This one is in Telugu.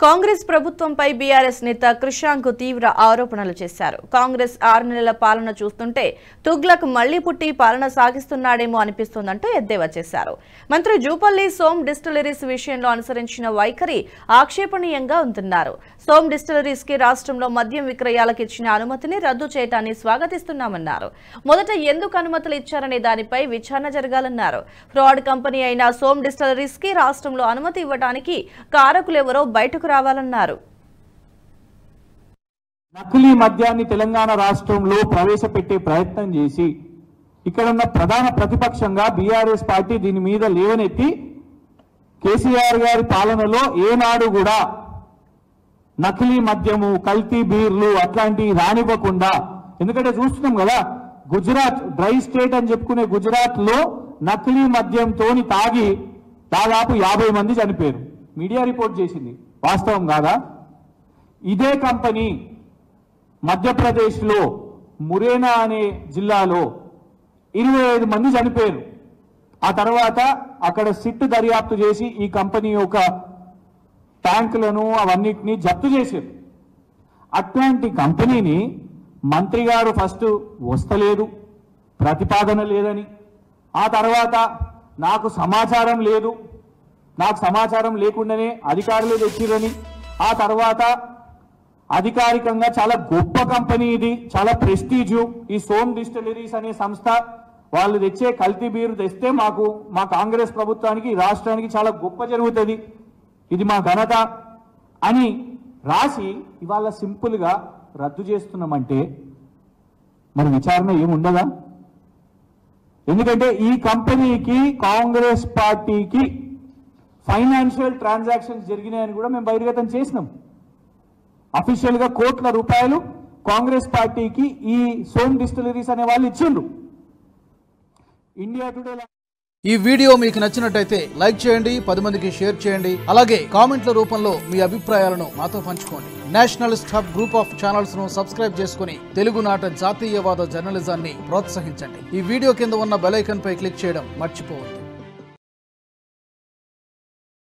కాంగ్రెస్ ప్రభుత్వంపై బీఆర్ఎస్ నేత కృషాంక్ తీవ్ర ఆరోపణలు చేశారు. కాంగ్రెస్ 6 నెలల పాలన చూస్తుంటే తుగ్లక్ మళ్లీ పుట్టి పాలన సాగిస్తున్నాడేమో అనిపిస్తోందంటూ ఎద్దేవా చేశారు. మంత్రి జూపల్లి సోమ్ డిస్టిలరీస్ విషయంలో అనుసరించిన వైఖరి ఆక్షేపణీయంగా ఉందన్నారు. సోమ్ డిస్టిలరీస్ కి రాష్ట్రంలో మద్యం విక్రయాలకు ఇచ్చిన అనుమతిని రద్దు చేయడాన్ని స్వాగతిస్తున్నామన్నారు. మొదట ఎందుకు అనుమతులు ఇచ్చారనే దానిపై విచారణ జరగాలన్నారు. ఫ్రాడ్ కంపెనీ అయిన సోమ్ డిస్టిలరీస్ కి రాష్ట్రంలో అనుమతి ఇవ్వడానికి కారకులెవరో బయటకు రావాలన్నారు. నకిలీ మద్యాన్ని తెలంగాణ రాష్ట్రంలో ప్రవేశపెట్టే ప్రయత్నం చేసి ఇక్కడ ఉన్న ప్రధాన ప్రతిపక్షంగా బీఆర్ఎస్ పార్టీ దీని మీద లేవనెత్తి కేసీఆర్ గారి పాలనలో ఏనాడు కూడా నకిలీ మద్యము కల్తీ బీర్లు అట్లాంటి రానివ్వకుండా, ఎందుకంటే చూస్తున్నాం కదా గుజరాత్ డ్రై స్టేట్ అని చెప్పుకునే గుజరాత్ లో నకిలీ మద్యంతో తాగి దాదాపు 50 మంది చనిపోయారు. మీడియా రిపోర్ట్ చేసింది, వాస్తవం కాదా? ఇదే కంపెనీ మధ్యప్రదేశ్లో మురేనా అనే జిల్లాలో 25 మంది చనిపోయారు. ఆ తర్వాత అక్కడ సిట్ దర్యాప్తు చేసి ఈ కంపెనీ యొక్క ట్యాంకులను అవన్నిటినీ జప్తు చేశారు. అట్లాంటి కంపెనీని మంత్రి గారు ఫస్ట్ వస్తలేదు, ప్రతిపాదన లేదని, ఆ తర్వాత నాకు సమాచారం లేదు, నాకు సమాచారం లేకుండానే అధికారులు తెచ్చిరని, ఆ తర్వాత అధికారికంగా చాలా గొప్ప కంపెనీ ఇది, చాలా ప్రెస్టీజు ఈ సోమ్ డిస్టిలరీస్ అనే సంస్థ, వాళ్ళు తెచ్చే కల్తీ బీరు తెస్తే మా కాంగ్రెస్ ప్రభుత్వానికి రాష్ట్రానికి చాలా గొప్ప జరుగుతుంది, ఇది మా ఘనత అని రాసి ఇవాళ సింపుల్గా రద్దు చేస్తున్నామంటే మరి విచారణ ఏముండదా? ఎందుకంటే ఈ కంపెనీకి కాంగ్రెస్ పార్టీకి ఫైనాన్షియల్ ట్రాన్సాక్షన్స్ జరిగినాయని కూడా మేము బహిర్గతం చేసినాం. అఫీషియల్ గా కోట్ల రూపాయలు కాంగ్రెస్ పార్టీకి ఈ సోమ్ డిస్టిలరీస్ అనే వాళ్ళు ఇచ్చిండ్రు. ఇండియా టుడే ఈ వీడియో మీకు నచ్చినట్టయితే లైక్ చేయండి, 10 మందికి షేర్ చేయండి. అలాగే కామెంట్ల రూపంలో మీ అభిప్రాయాలను మాతో పంచుకోండి. Nationalist hub group of channels ను సబ్స్క్రైబ్ చేసుకుని తెలుగునాట జాతీయవాద జర్నలిజాన్ని ప్రోత్సహించండి. ఈ వీడియో కింద ఉన్న బెల్ ఐకాన్ పై క్లిక్ చేయడం మర్చిపోవద్దు.